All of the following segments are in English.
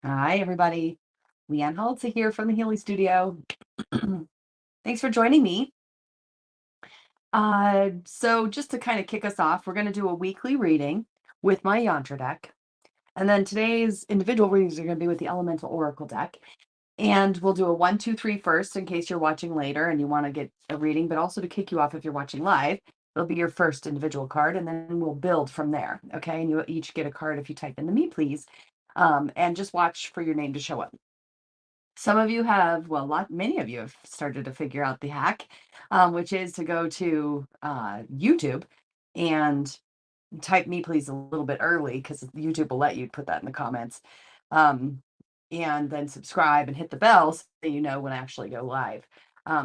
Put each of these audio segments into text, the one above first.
Hi, everybody. Leanne Holitza here from the Healy Studio. Thanks for joining me. So just to kind of kick us off, we're going to do a weekly reading with my Yantra deck. And then today's individual readings are going to be with the Elemental Oracle deck. And we'll do a 1, 2, 3 first in case you're watching later and you want to get a reading, but also to kick you off if you're watching live. It'll be your first individual card, and then we'll build from there. Okay. And you each get a card if you type into me, please. And just watch for your name to show up. Some of you have, well, many of you have started to figure out the hack, which is to go to YouTube and type me please a little bit early because YouTube will let you put that in the comments. And then subscribe and hit the bell so you know when I actually go live.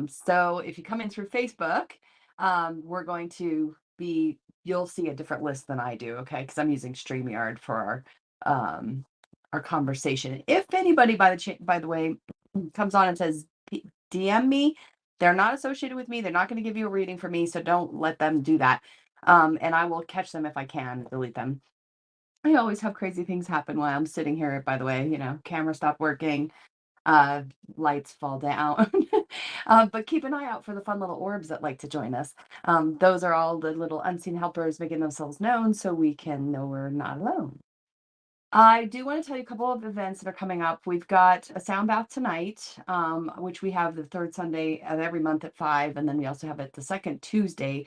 So if you come in through Facebook, we're going to be, you'll see a different list than I do, okay? Because I'm using StreamYard for our conversation. If anybody, by the way, comes on and says DM me, they're not associated with me. They're not going to give you a reading for me, so don't let them do that. And I will catch them if I can, delete them. I always have crazy things happen while I'm sitting here, by the way, camera stop working, lights fall down. But keep an eye out for the fun little orbs that like to join us. Those are all the little unseen helpers making themselves known so we can know we're not alone. I do want to tell you a couple of events that are coming up. We've got a sound bath tonight, which we have the third Sunday of every month at 5, and then we also have it the second Tuesday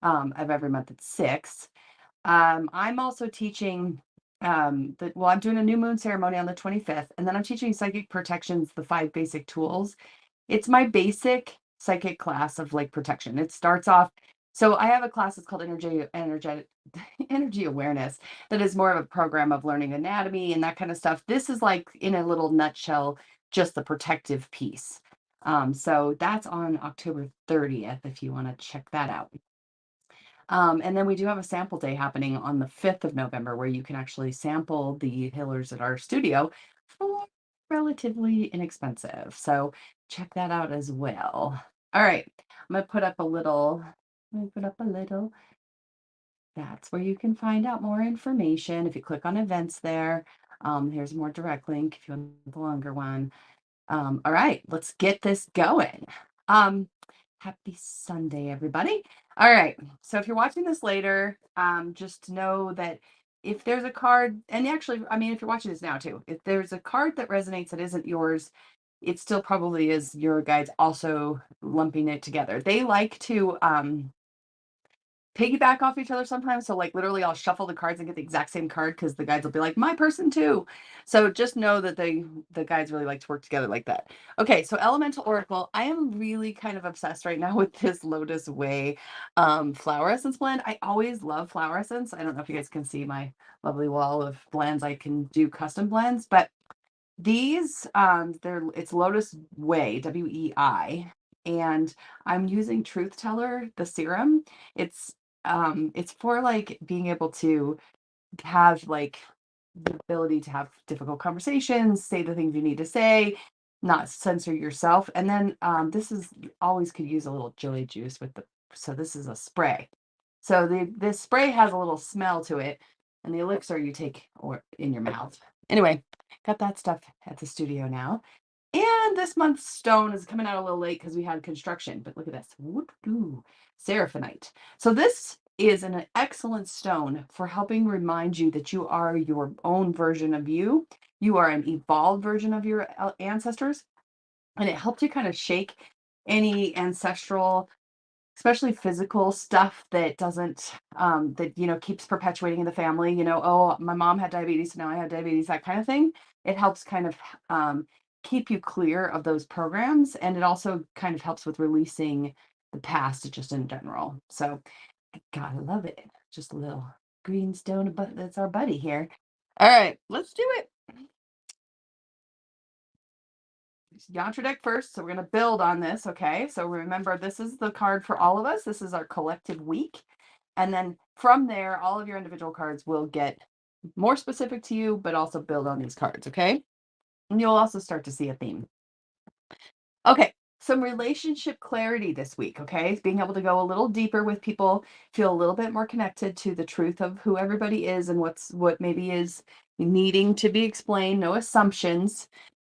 of every month at 6. I'm also teaching I'm doing a new moon ceremony on the 25th, and then I'm teaching psychic protections, the 5 basic tools. It's my basic psychic class of like protection. It starts off, so I have a class that's called energy awareness, that is more of a program of learning anatomy and that kind of stuff. This is like in a little nutshell, just the protective piece. So that's on October 30th if you want to check that out. And then we do have a sample day happening on the 5th of November where you can actually sample the healers at our studio for relatively inexpensive. So check that out as well. All right, I'm gonna put up a little. That's where you can find out more information. If you click on events there, here's a more direct link if you want the longer one. All right, let's get this going. Happy Sunday, everybody. All right, so if you're watching this later, just know that if there's a card, and actually, I mean, if you're watching this now too, if there's a card that resonates that isn't yours, it still probably is your guides also lumping it together. They like to piggyback off each other sometimes. So like literally I'll shuffle the cards and get the exact same card because the guides will be like, my person too. So just know that the guides really like to work together like that. Okay, so Elemental Oracle. I am really kind of obsessed right now with this Lotus Way flower essence blend. I always love flower essence. I don't know if you guys can see my lovely wall of blends. I can do custom blends, but these it's Lotus Way, WEI, and I'm using Truth Teller, the serum. It's for like being able to have like the ability to have difficult conversations, say the things you need to say, not censor yourself. And then this is always could use a little chili juice with the, so this is a spray. So this spray has a little smell to it, and the elixir you take or in your mouth. Anyway, got that stuff at the studio now. And this month's stone is coming out a little late because we had construction, but look at this. Whoop-doo. Seraphinite. So this is an excellent stone for helping remind you that you are your own version of you. You are an evolved version of your ancestors. And it helps you kind of shake any ancestral, especially physical stuff that doesn't that keeps perpetuating in the family, oh, my mom had diabetes, so now I have diabetes, that kind of thing. It helps kind of keep you clear of those programs, and it also kind of helps with releasing the past just in general. So gotta love it. Just a little green stone, but that's our buddy here. All right, let's do it. Yantra deck first, so we're going to build on this, okay? So remember, this is the card for all of us. This is our collective week. And then from there, all of your individual cards will get more specific to you, but also build on these cards, okay? And you'll also start to see a theme. Okay, some relationship clarity this week, okay? Being able to go a little deeper with people, feel a little bit more connected to the truth of who everybody is and what maybe is needing to be explained, no assumptions.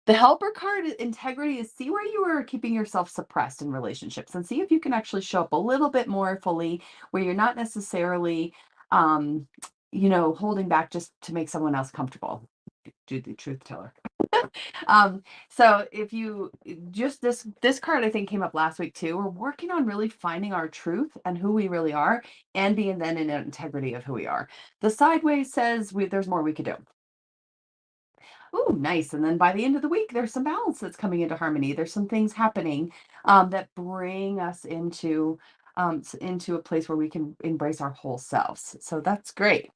The helper card integrity is see where you are keeping yourself suppressed in relationships and see if you can actually show up a little bit more fully where you're not necessarily um holding back just to make someone else comfortable. Do the truth teller. So if you just this card I think came up last week too. We're working on really finding our truth and who we really are and being then in integrity of who we are. The sideways says there's more we could do. Oh, nice. And then by the end of the week, there's some balance that's coming into harmony. There's some things happening that bring us into a place where we can embrace our whole selves. So that's great.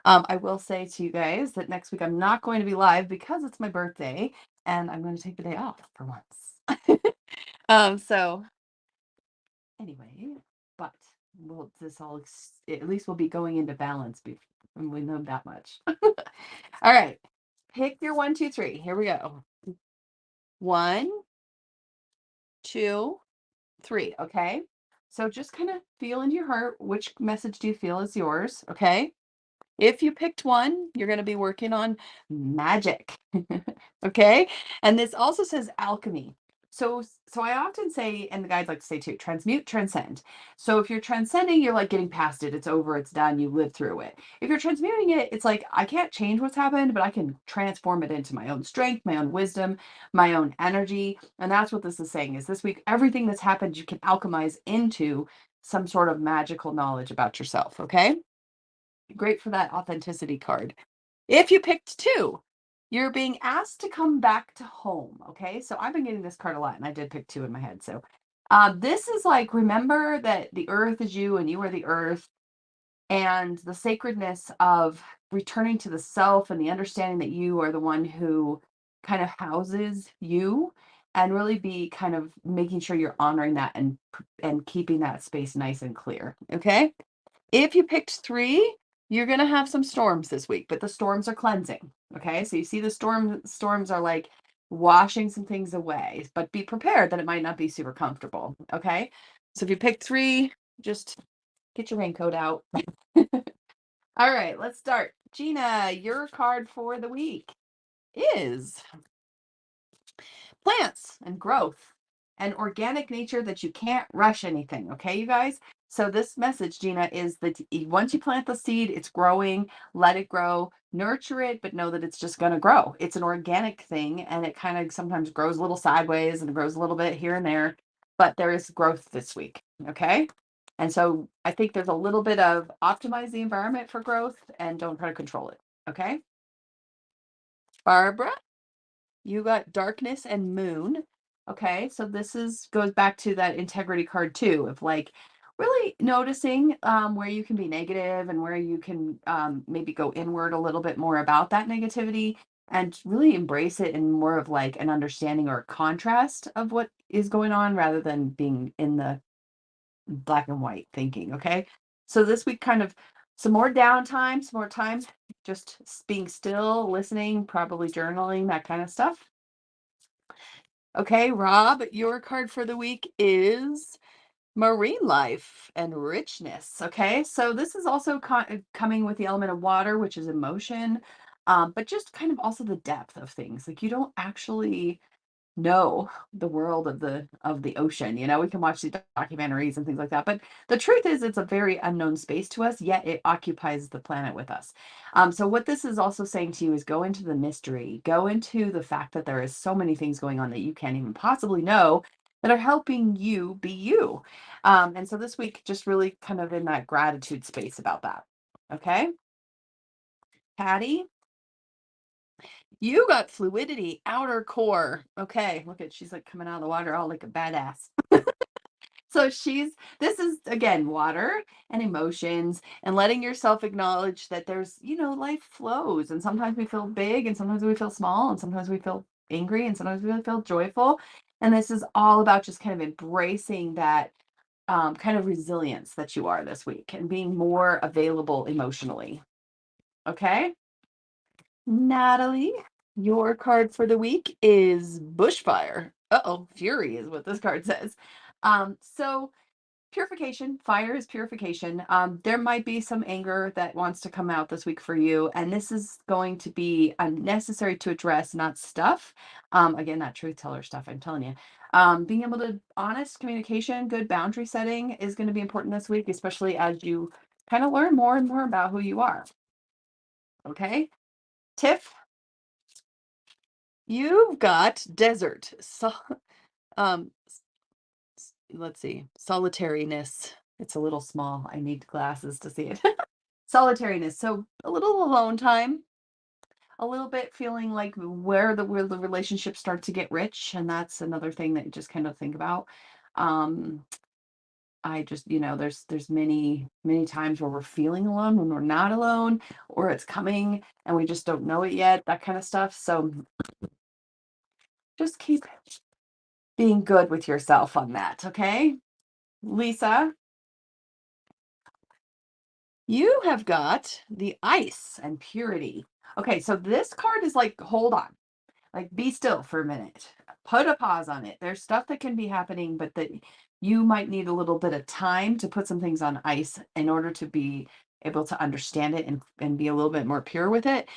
I will say to you guys that next week I'm not going to be live because it's my birthday and I'm going to take the day off for once. So anyway, but at least we'll be going into balance and we know that much. All right. Pick your 1, 2, 3. Here we go. 1, 2, 3. Okay. So just kind of feel into your heart. Which message do you feel is yours? Okay. If you picked one, you're going to be working on magic. Okay. And this also says alchemy. So I often say, and the guides like to say too, transmute, transcend. So if you're transcending, you're like getting past it. It's over. It's done. You lived through it. If you're transmuting it, it's like, I can't change what's happened, but I can transform it into my own strength, my own wisdom, my own energy. And that's what this is saying is this week, everything that's happened, you can alchemize into some sort of magical knowledge about yourself. Okay. Great for that authenticity card. If you picked 2, you're being asked to come back to home. Okay. So I've been getting this card a lot and I did pick 2 in my head. So this is like, remember that the earth is you and you are the earth, and the sacredness of returning to the self and the understanding that you are the one who kind of houses you, and really be kind of making sure you're honoring that and keeping that space nice and clear. Okay. If you picked 3, you're going to have some storms this week, but the storms are cleansing. Okay. So you see the storms are like washing some things away, but be prepared that it might not be super comfortable. Okay. So if you pick 3, just get your raincoat out. All right, let's start. Gina, your card for the week is plants and growth and organic nature, that you can't rush anything. Okay, you guys? So this message, Gina, is that once you plant the seed, it's growing, let it grow, nurture it, but know that it's just going to grow. It's an organic thing, and it kind of sometimes grows a little sideways and grows a little bit here and there, but there is growth this week. Okay. And so I think there's a little bit of optimize the environment for growth and don't try to control it. Okay. Barbara, you got darkness and moon. Okay, so this is goes back to that integrity card too, of like really noticing where you can be negative and where you can maybe go inward a little bit more about that negativity, and really embrace it in more of like an understanding or a contrast of what is going on rather than being in the black and white thinking. Okay, so this week kind of some more downtime, some more time just being still, listening, probably journaling, that kind of stuff. Okay, Rob, your card for the week is marine life and richness. Okay, so this is also coming with the element of water, which is emotion, but just kind of also the depth of things. Like you don't actually know the world of the ocean. We can watch these documentaries and things like that, but the truth is it's a very unknown space to us, yet it occupies the planet with us. So what this is also saying to you is go into the mystery, go into the fact that there is so many things going on that you can't even possibly know that are helping you be you. And so this week, just really kind of in that gratitude space about that. Okay, Patty, you got fluidity, outer core. Okay, look at, she's like coming out of the water all like a badass. So this is again water and emotions and letting yourself acknowledge that there's, life flows, and sometimes we feel big and sometimes we feel small and sometimes we feel angry and sometimes we feel joyful. And this is all about just kind of embracing that kind of resilience that you are this week and being more available emotionally. Okay. Natalie, your card for the week is bushfire. Uh-oh, fury is what this card says. So purification, fire is purification. There might be some anger that wants to come out this week for you, and this is going to be unnecessary to address, not stuff. Again, that truth teller stuff, I'm telling you. Being able to honest communication, good boundary setting is going to be important this week, especially as you kind of learn more and more about who you are. Okay. Tiff, you've got desert. So, um, let's see, solitariness. It's a little small. I need glasses to see it. Solitariness. So a little alone time, a little bit feeling like where the relationships start to get rich, and that's another thing that you just kind of think about. Um, I just, there's many times where we're feeling alone when we're not alone, or it's coming and we just don't know it yet, that kind of stuff. So just keep being good with yourself on that, okay? Lisa, you have got the ice and purity. Okay, so this card is like, hold on. Like, be still for a minute. Put a pause on it. There's stuff that can be happening, but that you might need a little bit of time to put some things on ice in order to be able to understand it and be a little bit more pure with it.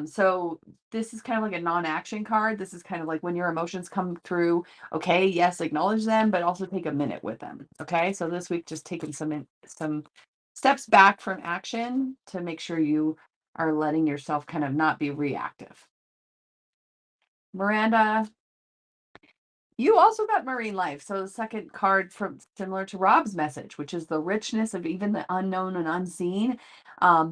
So this is kind of like a non-action card. This is kind of like when your emotions come through, okay, yes, acknowledge them, but also take a minute with them. Okay. So this week, just taking some steps back from action to make sure you are letting yourself kind of not be reactive. Miranda, you also got marine life. So the second card from similar to Rob's message, which is the richness of even the unknown and unseen.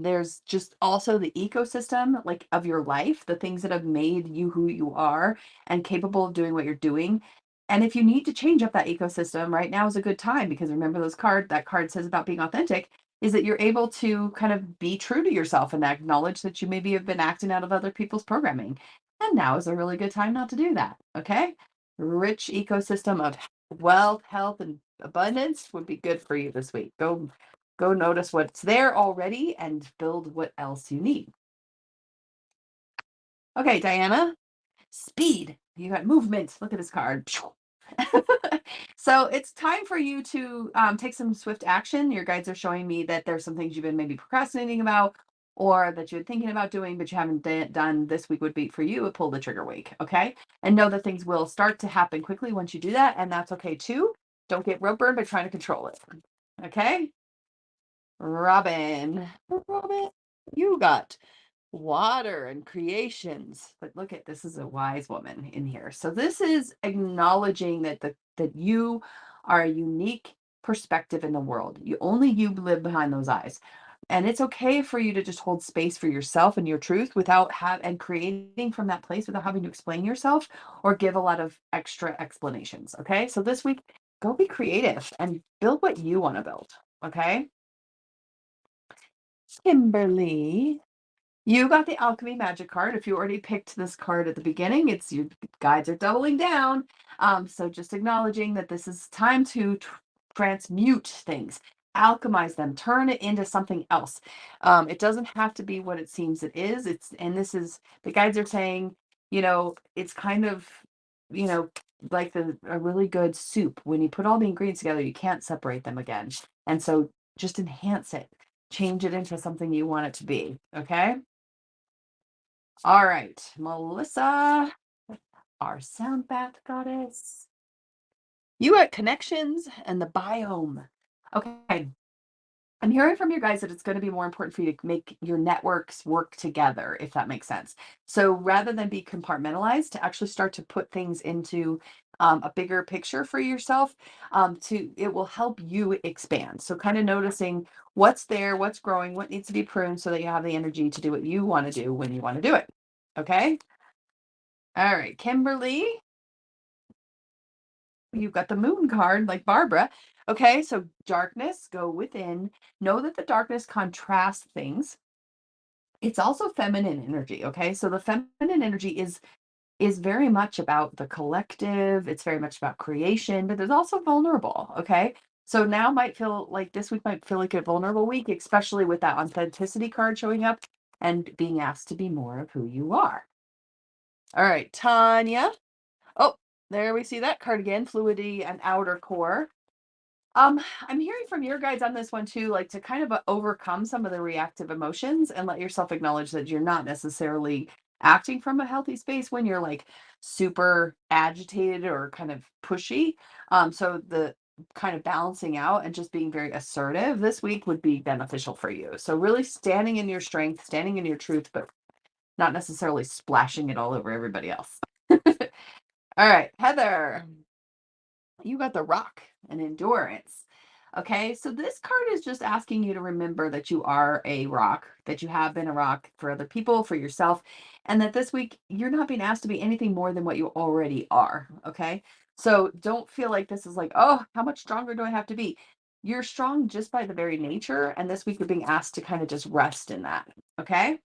There's just also the ecosystem, like of your life, the things that have made you who you are and capable of doing what you're doing. And if you need to change up that ecosystem, right now is a good time, because remember that card says about being authentic, is that you're able to kind of be true to yourself and acknowledge that you maybe have been acting out of other people's programming. And now is a really good time not to do that. Okay. Rich ecosystem of wealth, health, and abundance would be good for you this week. Go notice what's there already and build what else you need. Okay, Diana, speed. You got movement. Look at this card. So it's time for you to take some swift action. Your guides are showing me that there's some things you've been maybe procrastinating about, or that you're thinking about doing, but you haven't done. This week would be for you a pull the trigger week. Okay. And know that things will start to happen quickly once you do that. And that's okay too. Don't get rope burned by trying to control it. Okay. Robin, you got water and creations. But look at, this is a wise woman in here. So this is acknowledging that you are a unique perspective in the world. You live behind those eyes. And it's okay for you to just hold space for yourself and your truth without and creating from that place without having to explain yourself or give a lot of extra explanations. Okay. So this week, go be creative and build what you want to build. Okay. Kimberly, you got the alchemy magic card. If you already picked this card at the beginning, it's your guides are doubling down. So just acknowledging that this is time to transmute things, alchemize them, turn it into something else. It doesn't have to be what it seems it is. And this is, the guides are saying, it's kind of, you know, like a really good soup. When you put all the ingredients together, you can't separate them again. And so just enhance it, change it into something you want it to be. Okay. All right, Melissa, our sound bath goddess. You at connections and the biome. Okay. I'm hearing from you guys that it's going to be more important for you to make your networks work together, if that makes sense. So rather than be compartmentalized, to actually start to put things into a bigger picture for yourself, it will help you expand. So kind of noticing what's there, what's growing, what needs to be pruned, so that you have the energy to do what you want to do when you want to do it. Okay. All right, Kimberly, you've got the moon card like Barbara. Okay, so darkness, go within. Know that the darkness contrasts things. It's also feminine energy, okay? So the feminine energy is very much about the collective, it's very much about creation, but it's also vulnerable, okay? So now might feel like this week might feel like a vulnerable week, especially with that authenticity card showing up and being asked to be more of who you are. All right, Tanya. Oh, There we see that card again, fluidity and outer core. I'm hearing from your guides on this one too, like to kind of overcome some of the reactive emotions and let yourself acknowledge that you're not necessarily acting from a healthy space when you're like super agitated or kind of pushy. So the kind of balancing out and just being very assertive this week would be beneficial for you. So really standing in your strength, standing in your truth, but not necessarily splashing it all over everybody else. All right, Heather, you got the rock and endurance. Okay, so this card is just asking you to remember that you are a rock, that you have been a rock for other people, for yourself, and that this week you're not being asked to be anything more than what you already are. Okay, so don't feel like this is like, oh, how much stronger do I have to be? You're strong just by the very nature, and this week you're being asked to kind of just rest in that. Okay,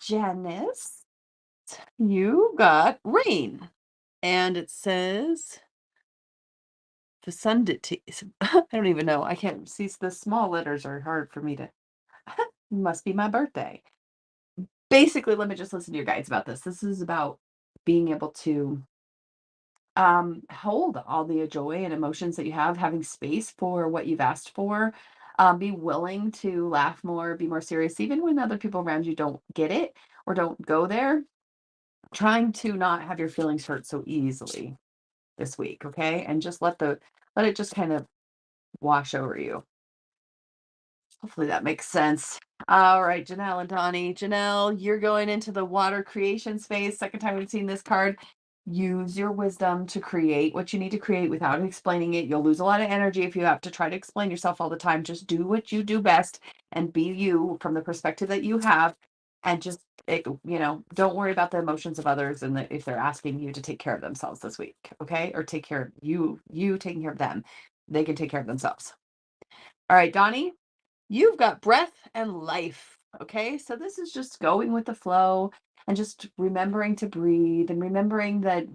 Janice, you got rain, and it says the sun did I don't even know. I can't see the small letters are hard for me to must be my birthday. Basically, let me just listen to your guides about this. This is about being able to hold all the joy and emotions that you have, having space for what you've asked for, be willing to laugh more, be more serious, even when other people around you don't get it or don't go there. Trying to not have your feelings hurt so easily this week, okay? And just let it just kind of wash over you. Hopefully that makes sense. All right, Janelle and Donnie. Janelle, you're going into the water creation space. Second time we've seen this card. Use your wisdom to create what you need to create without explaining it. You'll lose a lot of energy if you have to try to explain yourself all the time. Just do what you do best and be you from the perspective that you have. And just, don't worry about the emotions of others and if they're asking you to take care of themselves this week. Okay. Or take care of you taking care of them. They can take care of themselves. All right, Donnie. You've got breath and life. Okay. So this is just going with the flow and just remembering to breathe and remembering that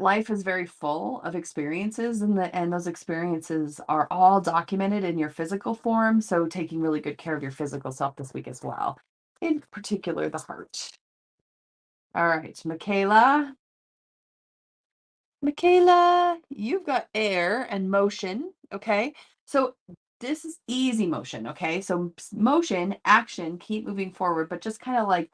life is very full of experiences and those experiences are all documented in your physical form. So taking really good care of your physical self this week as well. In particular, the heart. All right, Michaela. Michaela, you've got air and motion. Okay. So this is easy motion. Okay. So motion, action, keep moving forward, but just kind of like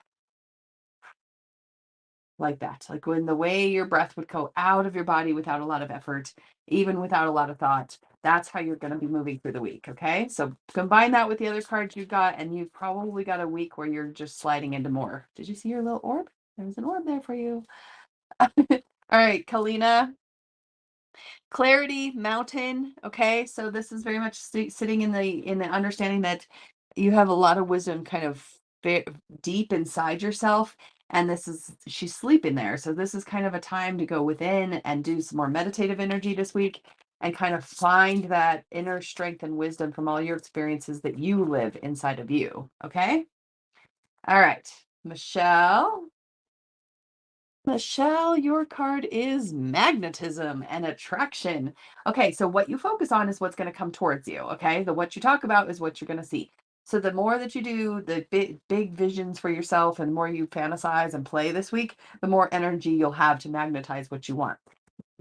that. Like when the way your breath would go out of your body without a lot of effort, even without a lot of thought. That's how you're going to be moving through the week. Okay. So combine that with the other cards you've got, and you've probably got a week where you're just sliding into more. Did you see your little orb? There's an orb there for you. All right, Kalina. Clarity, mountain. Okay, so this is very much sitting in the understanding that you have a lot of wisdom kind of deep inside yourself, and this is she's sleeping there. So this is kind of a time to go within and do some more meditative energy this week and kind of find that inner strength and wisdom from all your experiences that you live inside of you. Okay. All right, Michelle. Michelle, your card is magnetism and attraction. Okay, so what you focus on is what's going to come towards you. Okay, the what you talk about is what you're going to see. So the more that you do the big visions for yourself and the more you fantasize and play this week, the more energy you'll have to magnetize what you want.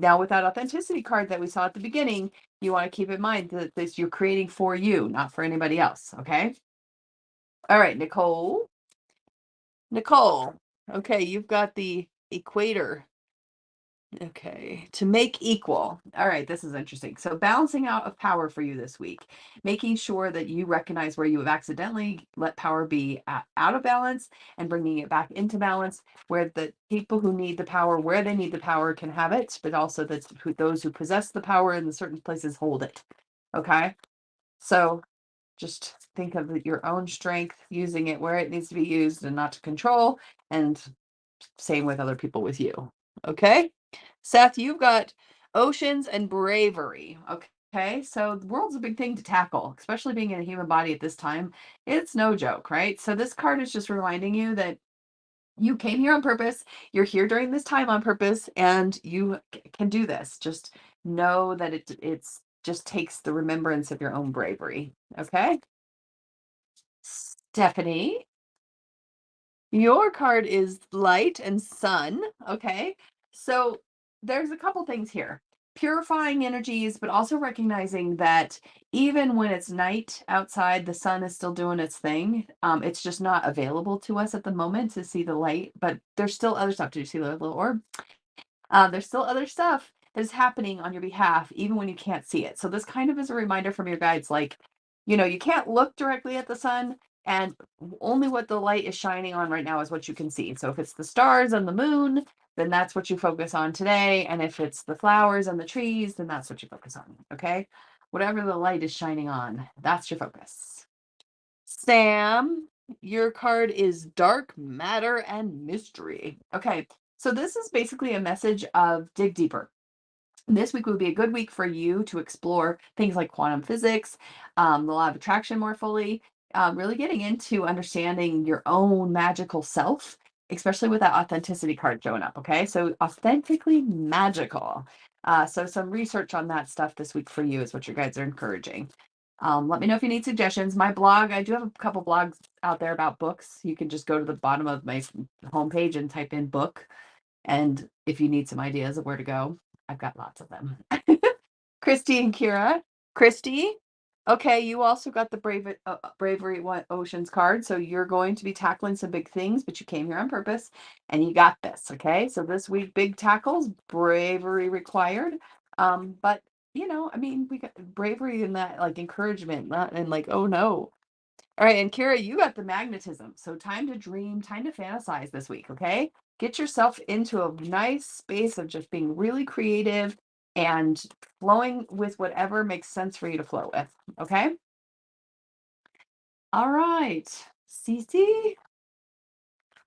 Now, with that authenticity card that we saw at the beginning, you want to keep in mind that this you're creating for you, not for anybody else. Okay. All right, Nicole. Nicole. Okay, you've got the equator. Okay, to make equal. All right, this is interesting. So, balancing out of power for you this week, making sure that you recognize where you have accidentally let power be out of balance and bringing it back into balance, where the people who need the power, where they need the power, can have it, but also that those who possess the power in the certain places hold it. Okay, so just think of your own strength, using it where it needs to be used and not to control, and same with other people with you. Okay. Seth, you've got oceans and bravery. Okay. So the world's a big thing to tackle, especially being in a human body at this time. It's no joke, right? So this card is just reminding you that you came here on purpose. You're here during this time on purpose, and you can do this. Just know that it's just takes the remembrance of your own bravery. Okay. Stephanie. Your card is light and sun. Okay. So there's a couple things here. Purifying energies, but also recognizing that even when it's night outside, the sun is still doing its thing. It's just not available to us at the moment to see the light, but there's still other stuff. Do you see the little orb? There's still other stuff that is happening on your behalf, even when you can't see it. So this kind of is a reminder from your guides, like, you can't look directly at the sun, and only what the light is shining on right now is what you can see. So if it's the stars and the moon, then that's what you focus on today. And if it's the flowers and the trees, then that's what you focus on. Okay. Whatever the light is shining on, that's your focus. Sam, your card is dark matter and mystery. Okay, so this is basically a message of dig deeper. This week would be a good week for you to explore things like quantum physics, the law of attraction more fully, really getting into understanding your own magical self, especially with that authenticity card showing up. Okay, so authentically magical. So some research on that stuff this week for you is what your guides are encouraging. Let me know if you need suggestions. My blog, I do have a couple blogs out there about books. You can just go to the bottom of my homepage and type in book. And if you need some ideas of where to go, I've got lots of them. Christy and Kira. Christy, okay, you also got the Bravery Oceans card. So you're going to be tackling some big things, but you came here on purpose and you got this. Okay, so this week, big tackles, bravery required. But I mean, we got bravery and that like encouragement, not and like, oh no. All right, and Kira, you got the magnetism. So time to dream, time to fantasize this week, okay? Get yourself into a nice space of just being really creative and flowing with whatever makes sense for you to flow with, okay? All right. Cece.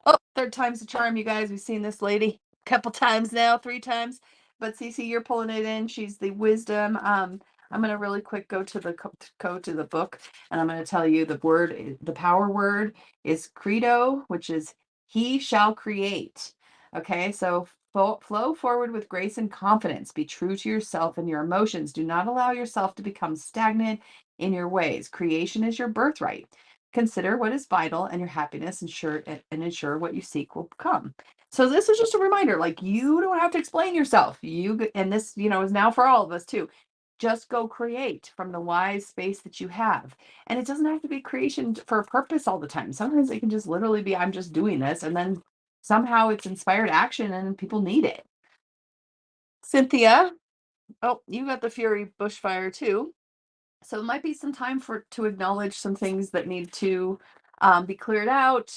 Oh, third time's the charm, you guys. We've seen this lady a couple times now, 3 times. But Cece, you're pulling it in. She's the wisdom. I'm gonna really quick go to the book, and I'm gonna tell you the power word is credo, which is he shall create. Okay, so flow forward with grace and confidence. Be true to yourself and your emotions. Do not allow yourself to become stagnant in your ways. Creation is your birthright. Consider what is vital and your happiness ensure what you seek will come. So this is just a reminder, like you don't have to explain yourself. And this, is now for all of us too. Just go create from the wise space that you have. And it doesn't have to be creation for a purpose all the time. Sometimes it can just literally be, I'm just doing this. And then somehow it's inspired action and people need it. Cynthia, oh, you got the Fury bushfire too. So it might be some time to acknowledge some things that need to be cleared out,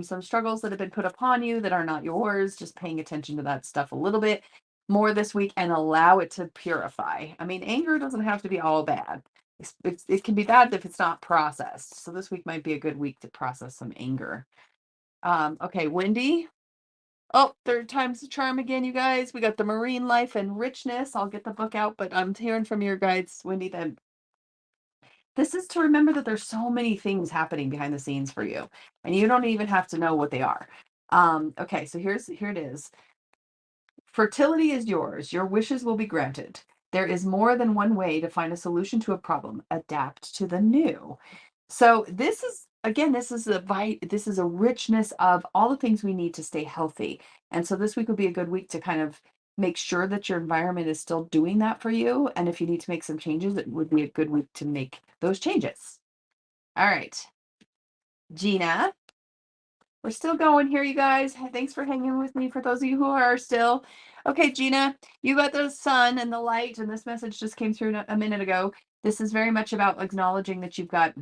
some struggles that have been put upon you that are not yours, just paying attention to that stuff a little bit more this week and allow it to purify. I mean, anger doesn't have to be all bad. It can be bad if it's not processed. So this week might be a good week to process some anger. Okay, Wendy. Oh, third time's the charm again, you guys. We got the marine life and richness. I'll get the book out, but I'm hearing from your guides, Wendy, that this is to remember that there's so many things happening behind the scenes for you, and you don't even have to know what they are. Okay, so here it is. Fertility is yours. Your wishes will be granted. There is more than one way to find a solution to a problem. Adapt to the new. So this is again, this is a richness of all the things we need to stay healthy. And so this week would be a good week to kind of make sure that your environment is still doing that for you. And if you need to make some changes, it would be a good week to make those changes. All right, Gina, we're still going here, you guys. Thanks for hanging with me for those of you who are still. Okay, Gina, you got the sun and the light, and this message just came through a minute ago. This is very much about acknowledging that you've got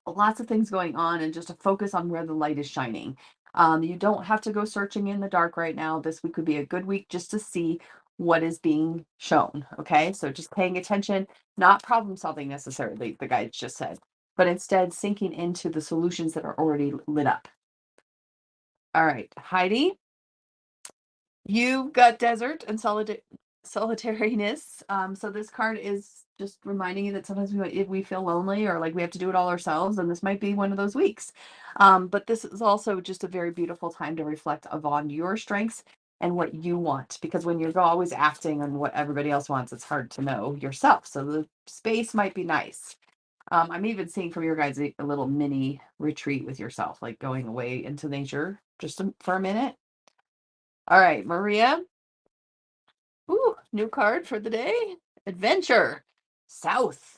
lots of things going on and just to focus on where the light is shining. You don't have to go searching in the dark right now. This week would be a good week just to see what is being shown. Okay, so just paying attention, not problem solving necessarily, the guides just said, but instead sinking into the solutions that are already lit up. All right, Heidi, you've got desert and solitariness. So this card is just reminding you that sometimes if we feel lonely or like we have to do it all ourselves, and this might be one of those weeks. But this is also just a very beautiful time to reflect upon your strengths and what you want, because when you're always acting on what everybody else wants, it's hard to know yourself. So the space might be nice. I'm even seeing from your guys a little mini retreat with yourself, like going away into nature just for a minute. All right, Maria. Ooh, new card for the day. Adventure. South.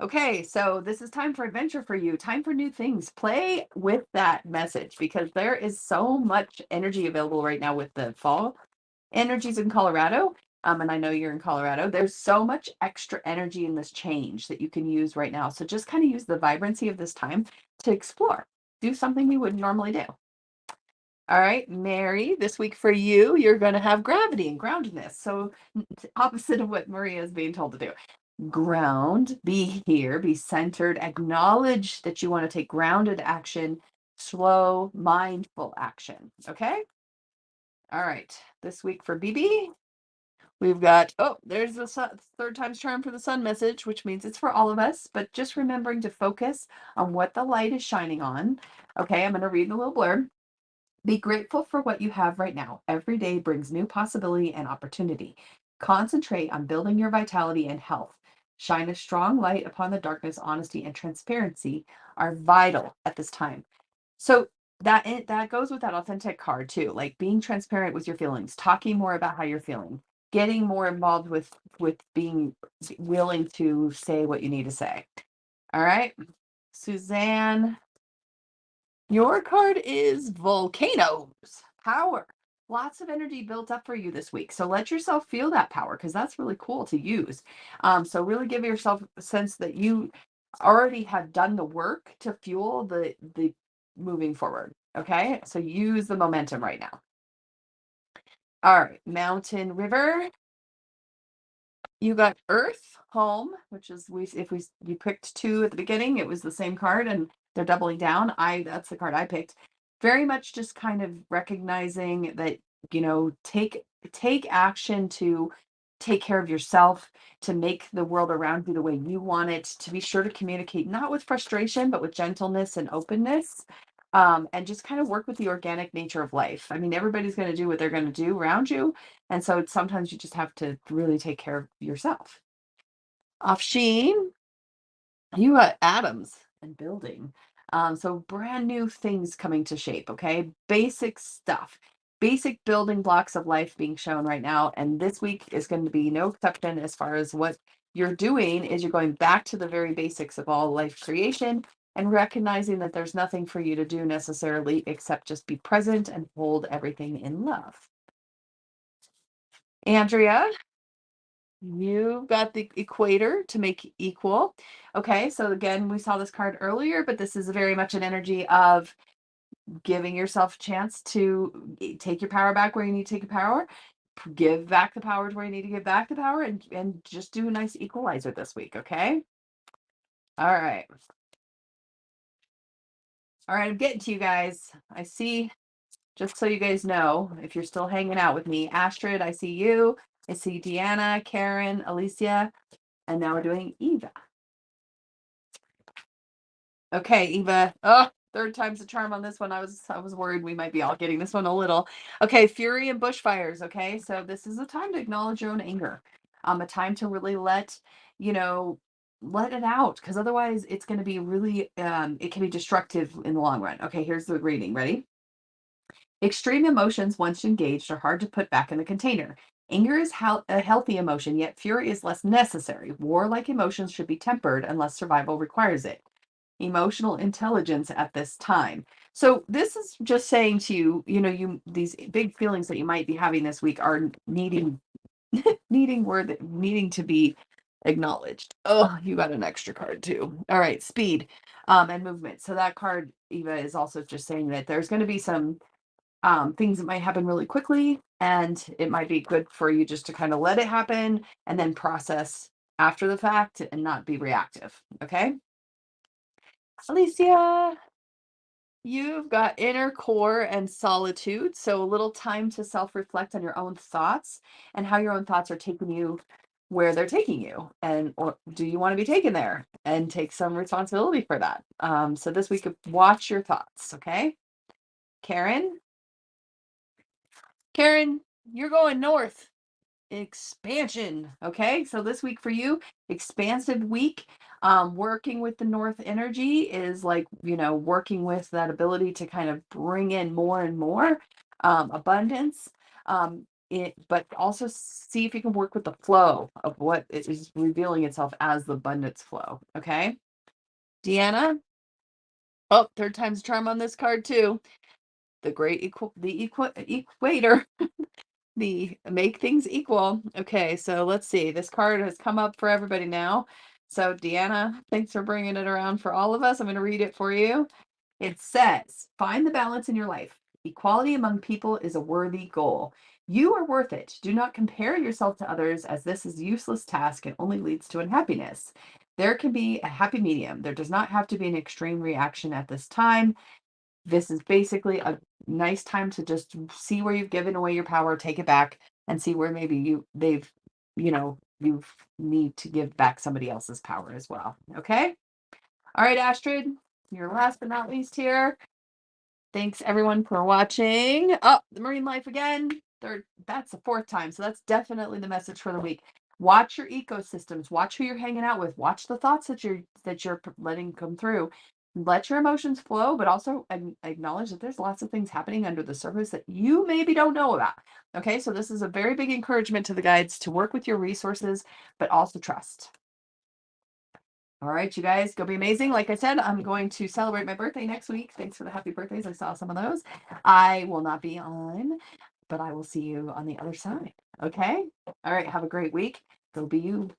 Okay, so this is time for adventure for you. Time for new things. Play with that message because there is so much energy available right now with the fall energies in Colorado. And I know you're in Colorado. There's so much extra energy in this change that you can use right now. So just kind of use the vibrancy of this time to explore. Do something you wouldn't normally do. All right, Mary, this week for you, you're going to have gravity and groundedness. So, opposite of what Maria is being told to do. Ground, be here, be centered, acknowledge that you want to take grounded action, slow, mindful action. Okay. All right, this week for BB, we've got, oh, there's the third time's charm for the sun message, which means it's for all of us, but just remembering to focus on what the light is shining on. Okay, I'm going to read the little blurb. Be grateful for what you have right now. Every day brings new possibility and opportunity. Concentrate on building your vitality and health. Shine a strong light upon the darkness. Honesty and transparency are vital at this time. So that goes with that authentic card too, like being transparent with your feelings, talking more about how you're feeling, getting more involved with being willing to say what you need to say. All right, Suzanne. Your card is volcanoes, power. Lots of energy built up for you this week. So let yourself feel that power because that's really cool to use. So really give yourself a sense that you already have done the work to fuel the moving forward. Okay. So use the momentum right now. All right. Mountain, river. You got Earth, home, which is you picked two at the beginning, it was the same card and they're doubling down. That's the card I picked. Very much just kind of recognizing that, take action to take care of yourself, to make the world around you the way you want it, to be sure to communicate not with frustration, but with gentleness and openness. And just kind of work with the organic nature of life. I mean, everybody's going to do what they're going to do around you. And so sometimes you just have to really take care of yourself. Afshin, you got atoms and building. So brand new things coming to shape, okay? Basic stuff, basic building blocks of life being shown right now. And this week is going to be no exception as far as what you're doing is you're going back to the very basics of all life creation and recognizing that there's nothing for you to do necessarily except just be present and hold everything in love. Andrea, you've got the equator to make equal. Okay, so again, we saw this card earlier, but this is very much an energy of giving yourself a chance to take your power back where you need to take your power, give back the power to where you need to give back the power, and just do a nice equalizer this week, okay? All right. All right, I'm getting to you guys. I see, just so you guys know, if you're still hanging out with me, Astrid, I see you. I see Deanna, Karen, Alicia, and now we're doing Eva. Okay, Eva. Oh, third time's the charm on this one. I was worried we might be all getting this one a little. Okay, fury and bushfires. Okay, so this is a time to acknowledge your own anger. A time to really let it out because otherwise it's going to be really it can be destructive in the long run. Okay, here's the reading. Ready? Extreme emotions, once engaged, are hard to put back in the container. Anger is a healthy emotion, yet fury is less necessary. Warlike emotions should be tempered unless survival requires it. Emotional intelligence at this time. So this is just saying to you, these big feelings that you might be having this week are needing needing to be acknowledged. Oh, you got an extra card too. All right, speed and movement. So that card, Eva, is also just saying that there's going to be some things that might happen really quickly, and it might be good for you just to kind of let it happen and then process after the fact and not be reactive. Okay. Alicia, you've got inner core and solitude. So a little time to self-reflect on your own thoughts and how your own thoughts are taking you where they're taking you. And or do you want to be taken there and take some responsibility for that? So this week, watch your thoughts. Okay. Karen, you're going north expansion. Okay, so this week for you, expansive week. Working with the North energy is like, working with that ability to kind of bring in more and more abundance. But also see if you can work with the flow of what is revealing itself as the abundance flow. Okay, Deanna. Oh, third time's a charm on this card too. The equator. The make things equal. Okay, so let's see. This card has come up for everybody now. So Deanna, thanks for bringing it around for all of us. I'm going to read it for you. It says, find the balance in your life. Equality among people is a worthy goal. You are worth it. Do not compare yourself to others, as this is a useless task and only leads to unhappiness. There can be a happy medium. There does not have to be an extreme reaction at this time. This is basically a nice time to just see where you've given away your power, take it back, and see where maybe you need to give back somebody else's power as well. Okay. All right, Astrid, you're last but not least here. Thanks everyone for watching. Oh, the marine life again. That's the fourth time. So that's definitely the message for the week. Watch your ecosystems. Watch who you're hanging out with. Watch the thoughts that you're letting come through. Let your emotions flow, but also acknowledge that there's lots of things happening under the surface that you maybe don't know about. Okay, so this is a very big encouragement to the guides to work with your resources, but also trust. All right, you guys, go be amazing. Like I said, I'm going to celebrate my birthday next week. Thanks for the happy birthdays. I saw some of those. I will not be on, but I will see you on the other side. Okay. All right. Have a great week. Go be you.